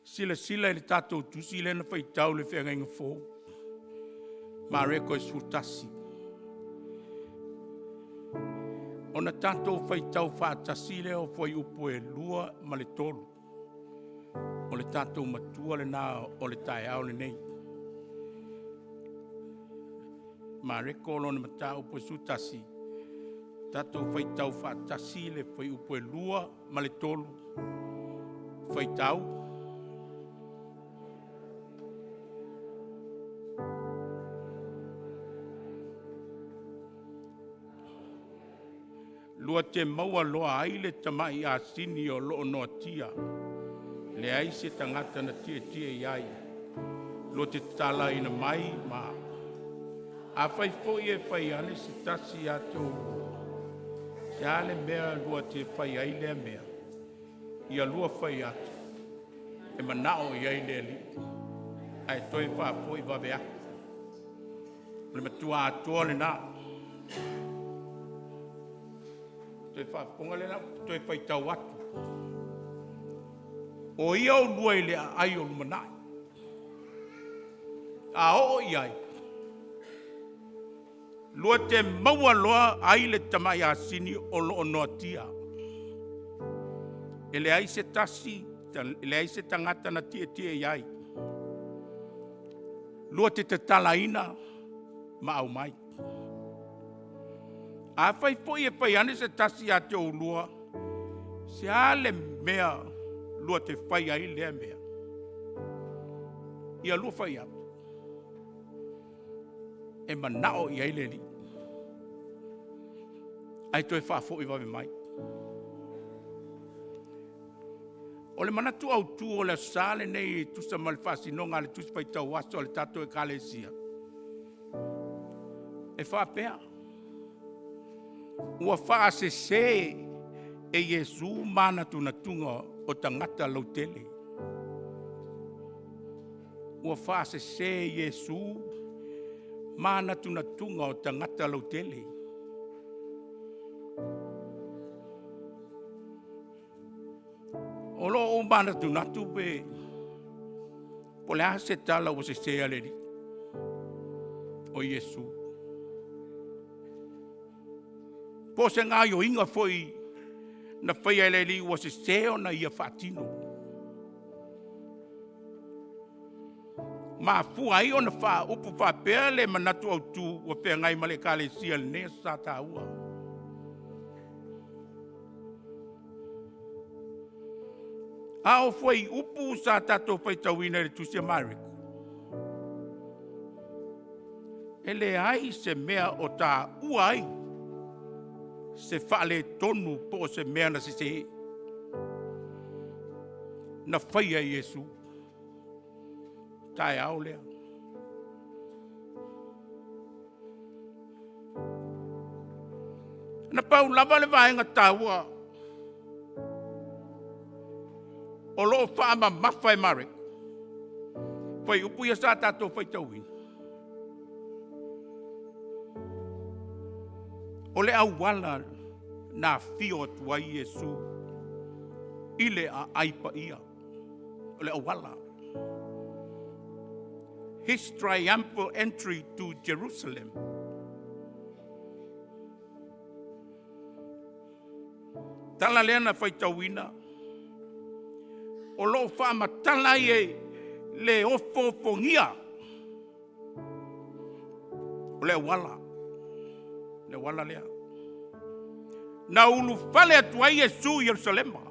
Sila le tātou tusi le na whaitau le whenga inga fō. Mareko e su tasi. O na tātou whaitau whaatasi le o whai upo e lua ma le tolu. O le tātou matua le nā o le tae au le nei. Mareko lo na matau upo e su tasi. Tātou whaitau whaatasi le whai upo e lua ma le tolu. Whaitau. Lua te maua loa ai le tama'i asini o loo noatia. Leai se tagata na tia iai. Lua te tatalaina mai ma. Afai faafo'i e whai ane se tasi ato. Se ale mea lua te whai ai lea mea. Ia lua whai atu. E manao iai lea li. Ai toi faafo'i vave aku. Le Matua atoa le nā. Toi whaaponga le nā, toi whaitau atu. O ia o lua i lea ai o lumana'i. A o iai. Lua te maua loa ai le tama'i asini o loo noatia. E leai se tasi, leai se tagata na tia iai. Lua te tatalaina ma aumai. Afai faafo'i e whai ane se tasi a te oulua. Se ale mea lua te whai ai lea mea. Ia lua whai atu. E manao i ai leli. Ai toi faafo'i vave mai. O le Manatu Autu o le sale nei tusa ma le whaasinonga le tusa paitau aso le tato e kalesia. E whaapea. Ua whaasese e Iesu manatunatuga o tagata lautele. Ua whaasese e Iesu manatunatuga o tagata lautele. O lo o manatunatu pe po le a se tala ua sese aleli o Iesu. Po se ngā yo inga foi na whai ele li ua se seo na ia whaatino. Ma fua i o na wha upu whapea le Manatu Autu ua whea ngai male kale sia le nea sa tā ua. A o whai upu sa tato whai tauina le tusia Mareko. E leai se mea o tā ua ai. Se whaale tonu po se mea na se na whaia Iesu. Tai au lea. Na pau lava le vaenga tāua. O loo whaama mawhai Mareko. Whai upu ia sa tātou whai tauina. O le au wala na fio atua Iesu. Ile a aipa ia. O le au wala. His triumphal entry to Jerusalem. Tala lea na whaitauina. O lo whaama tala e le ofofongia. O le au wala. Le wala lea. Na ulu fale atua Iesu Yerusalema.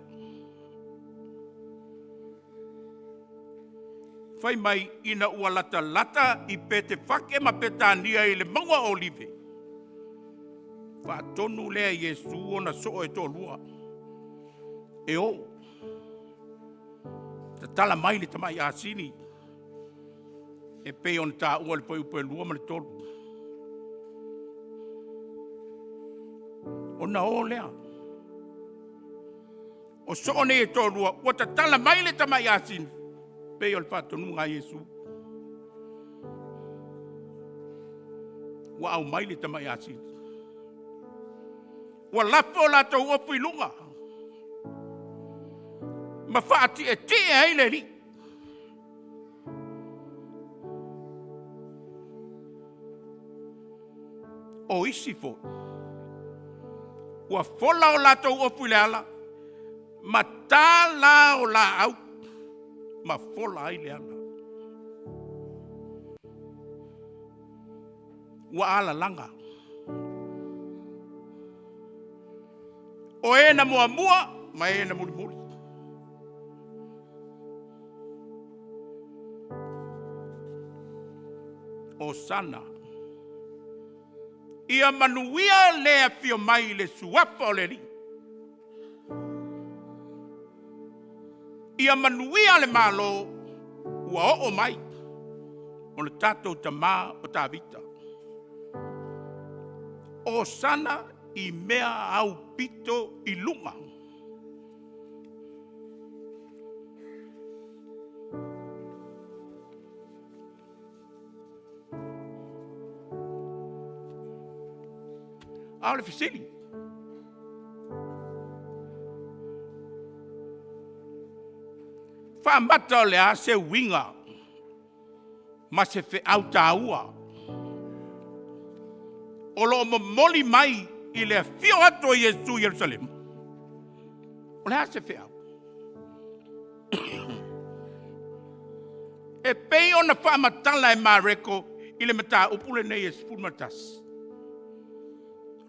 Fai mai ina ua lata i pete whake ma petania i le maua olive. Whaatonu lea Iesu o na soo e tōlua. E o. Ta tala mai le tama'i asini. E pei on tā ua le pai upe lua ma le tolu. O na o lea. O soo ne e tōlua. Ua ta tala mai le tama'i asini. Pei o le whaatonu ngā Iesu. Ua aumai le tama'i asini. Ua lafo la tau opu i lunga. Ma whaati e te ai le li. o isi fo. Ua fola o latou opu le ala. Ma tā la o la au. Ma fola ai le ala. Ua ala langa. O e na mua mua, ma e na muri muri. O sana. Ia manuia lea fio mai le suafa o le ri. Ia manuia le malo ua o mai. O le tatou tamā o tāvita. O sana i mea au pito i lunga. Au le fisili. Whaamata o le a se winga. Ma se fe au tāua. O lo moli mai i le fio ato i Iesu Jerusalem. O le a se fe au. E pei ona whaamatala e Mareko i le mata upule nei e spulmatas.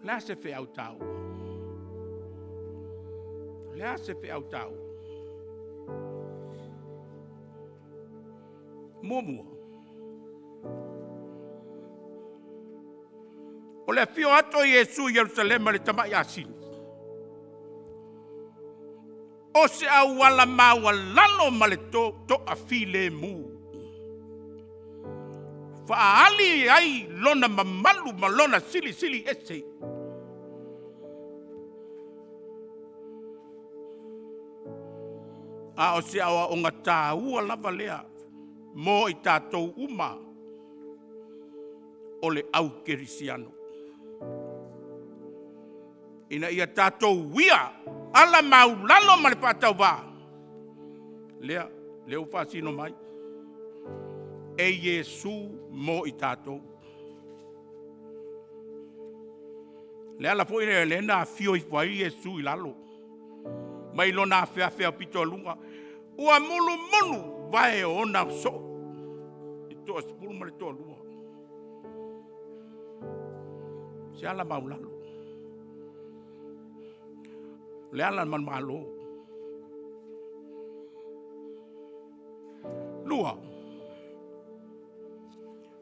Lea se fe au tau. Lea se fe au tau. Mua. O le fio ato i Iesu Jerusalem le tama'i asini. O se au wala maua lalo ma le to a file mu. Alii ai lona mamalu ma lona sili ese. A o se awa o ngā tāua lava lea mo i tātou uma o le au kerisiano. Ina ia tātou wia ala maulalo ma le pātau wā. Leo whāsino mai. E Iesu mo i tātou. Le ala po ina le na fio i wai Iesu i lalo. Mai lo na fea pito lunga. Ua mulu vai o na so. I toa spulu ma le toa lua. Se ala maulalo. Le ala man malo. Lua.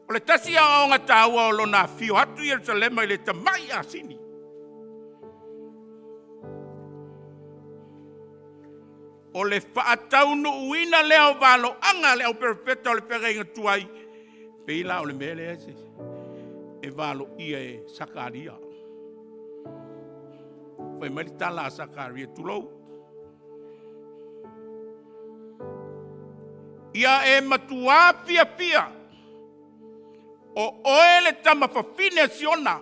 O le tasi a o ngā tāua o lona fio hatu i Jerusalem i le tama'i asini. O le whaataunu uina leo valo anga leo perfecta o le pere inga tuai. Peila o le mele ese. E valo ia e sakaria. Fai maritala a sakaria tulou. Ia e Matua pia. O oele tama fafine siona.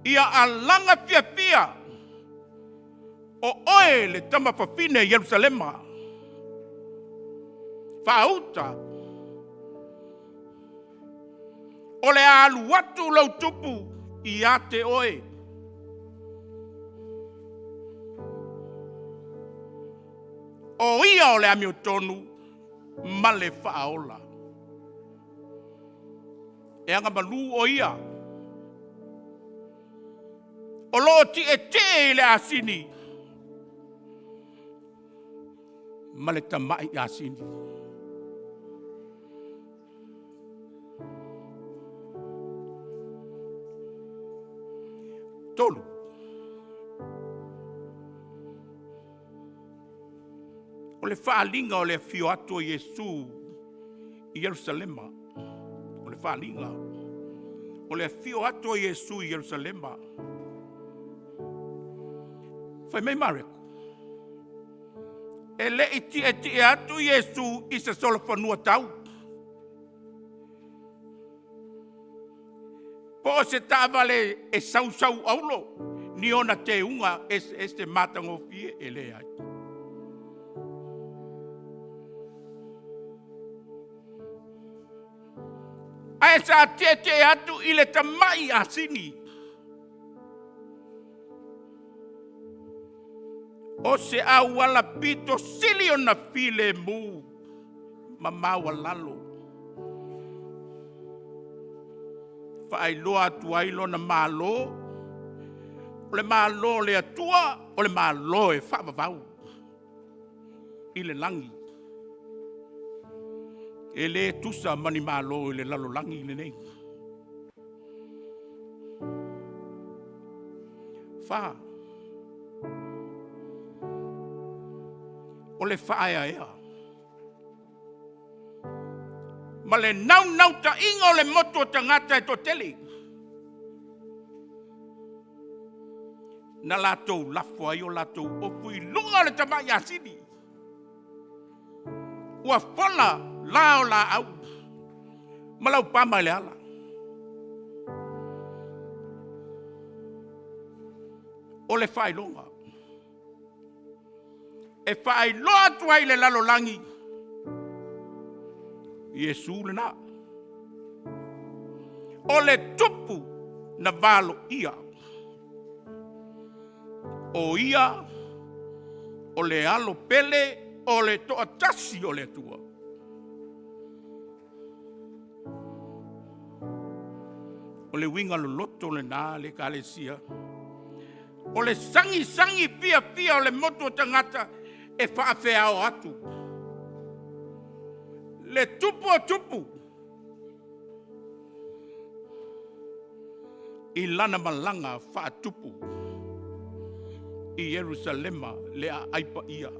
Ia alanga pia. O oele tama fafine Jerusalema. Fauta. O le alu watu lautupu i ate oe. O ia o le amiotonu male faaola. E anga malu o ia. O loo ti e te le asini. Male tama'i asini. Tolu. O le whaalinga o le fio ato Iesu i Jerusalema. O le whaalinga. O le fio ato Iesu i Jerusalema. Fai mai Mareko. E le iti e atu Iesu i se solo whanua tau. Po se tāwale e sau aulo. Ni ona te unga este matango fie e leai. A e sa te atu I le tama'i asini. O se awala pito sili o na file mu ma maua lalo. Fai loa tuailo na malo. O le malo le atua o le malo e whaavavau. I le langi. E le tusa mani malo I le lalo langi I le nei. Wha. O le whaea ea. Ma le nau ta inga o le moto tangata e to tele. Na latou lafo ai o latou opu I lunga le tama'i asini. Ua fola la o la au. Ma laupama le ala. O le whailonga. E whailoa tuai le lalo langi. Iesu le na. O le tupu na valo ia. O ia. O le alo pele. O le toa tasi o le tua. O le winga lo loto le nā le kalesia. O le sangi pia o le moto tangata e whaafeao atu. Le tupu. I lana malanga whaatupu. I Jerusalema le a aipa ia.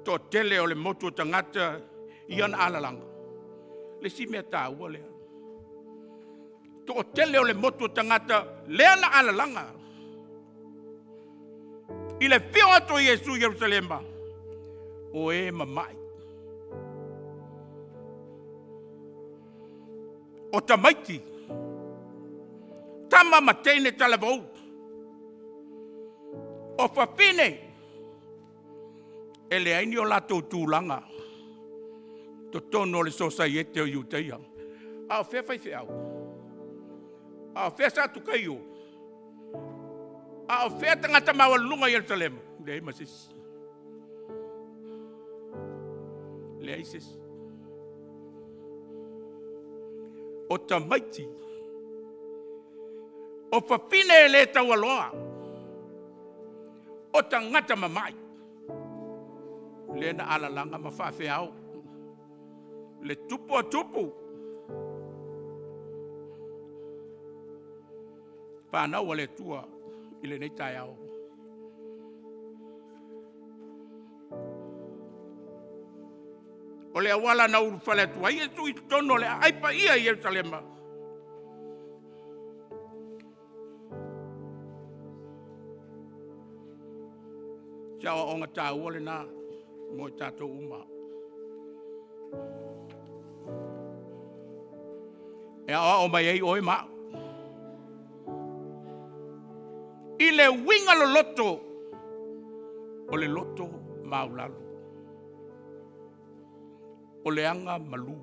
To tele o le moto tangata I ana alalanga. Le si mea tāua lea. To tele o le moto tangata le ana alalanga. I le whio ato Iesu Jerusalema. O e mamai. O tamaiti. Tama mateine talavou. O whapine. E leai ni o latou tūlanga. To tono le sosaiete o iuteia. A o whea whai whea au. A o whea sa tukai o. A o whea tangata maua lunga Jerusalem. Leai masis. Leai sis. O tamaiti. O whapine le tau aloa. O tangata mamai. Le na alalanga ma whawheao. Le tupu. Whanau le tua I le nei tai au. O le awala na uru whale tua. Iesu I tono le aipa ia Jerusalema. Siawa onga tāua le nā. Mo I tātou uma. E awa o mai ei oi maa. I le winga lo loto. O le loto maulalu. O le anga malu.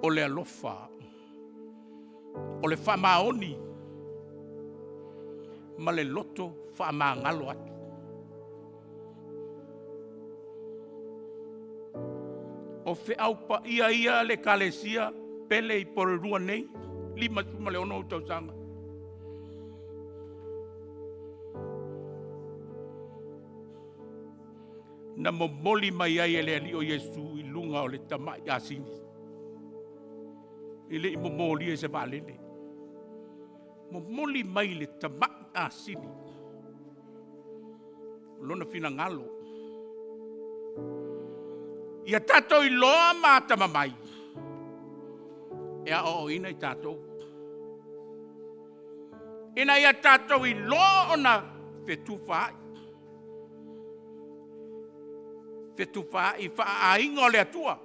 O le alofa. O le whamaoni. Ma le loto whamangalo atu. O fe au pa ia le kalesia pele I pore rua nei. Lima tuma le ono utau sanga. Na momoli mai ai ele ali o Iesu I lunga o le tama'i asini. Ile I momoli e se valele. Momoli mai le tama'i asini. Lona fina ngalo. Ia tātou I loa māta mamai. Ea o ina I tātou. Ina ia tātou I loa ona whetu whaai. Whetu whaai whaainga o le atua.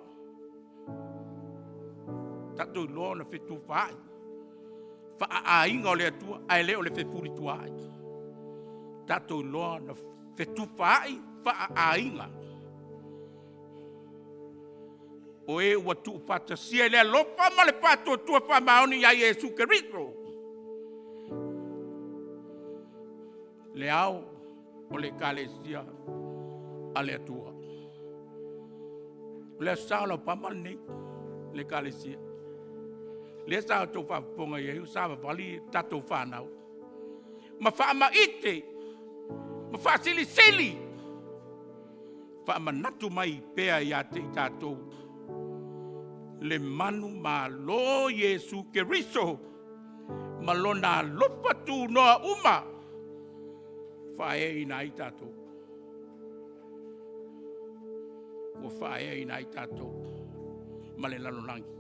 Tātou I loa ona whetu whaai. Whaainga o le atua. Ai leo le whepuri tuai. Tātou I loa ona whetu whaai whaainga. o e ua tu fatasia le lopa ma le fatotua famaoni ia Iesu Keristo. Le au o le kalesia a le atua. Le sao Laupama nei le kalesia. Le sao tau whaponga iau sa wali tatou whanau. Ma whaamaite, ma whaasili-sili. Manatu mai pea ia te i tātou. Le manu malo Iesu Keristo. Malona lopa tu noa uma. Whae ina i tātou. O whae ina i tātou. Male lalonangi.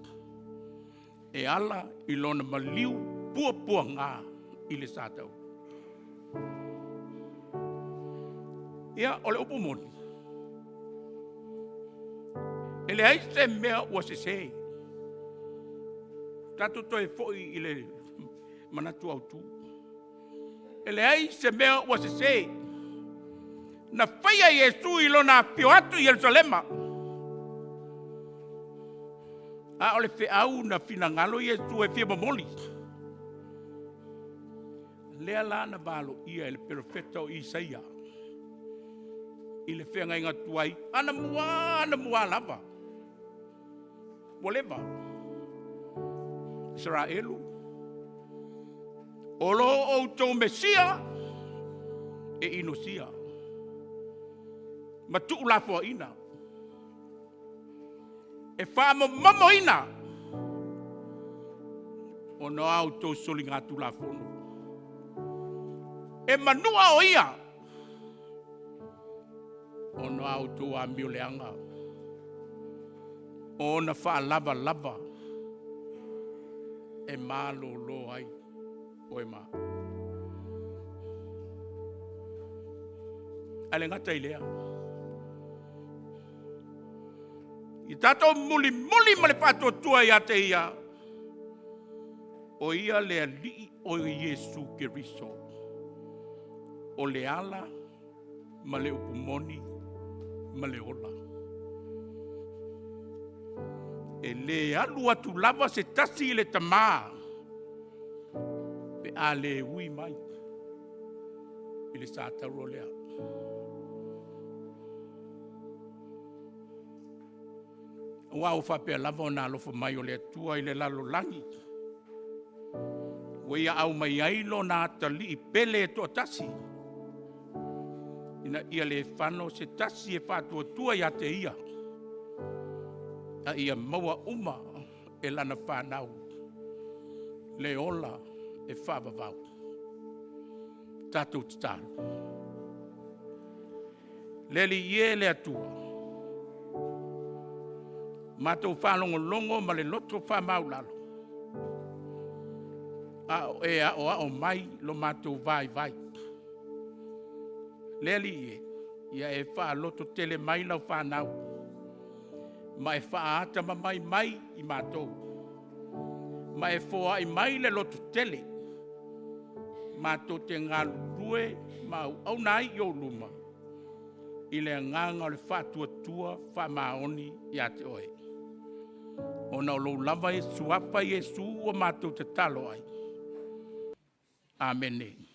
E ala i lona maliu pua ngā i le sātau. Ia ole upu moni. E leai se mea ua se se. Tato toi faafo'i i le Manatu Autu. E leai se mea ua se se. Na whaia Iesu i lona pio atu i Jerusalema. A ole whiau na finangalo Iesu e whia mamoli. Lea la na valo ia e le profeta o Isaia. I le whenga inga tuai. Ana mua lava. Whatever. Israelu. Olo o tau Mesia. E inosia. Ma tuu la fua ina. E whaamo mamo ina. O no au tau soli ngā tu la fono. E manua o ia. O no au tau a mioleanga. O na wha lava. E malo lo ai. O e ma. Ale ngata i lea. I tato muli ma le fatotua ia te ia. O ia le alii o Iesu Keristo. O le ala ma le upumoni ma le ola. E le alu atu lava se tasi le tama'i. Pe a le ui mai. I le sātaru o lea. Ua o whapea lava o nā lofa mai o le atua i le lalo langi. Ua ia aumai ailo nā tali i pele e toa tasi. Ina ia le whano se tasi e whātua tua ia te ia. A ia maua uma e lana whanau. Le ola e whavavau. Tātou tatalu. Leli ie le atua. Matou whalongo ma le loto whamaulalo. E a aumai lo matou vai. Leli ie. Ia e wha loto tele mai lau whanau. Ma e whaata mai i matou. Ma e whoa i mai le loto tele. Matou te ngā lue ma au nai i ouluma. I le nganga o le whātua whamaoni i ate oe. O na lo lava e suapa Iesu o matou te talo ai. Amen.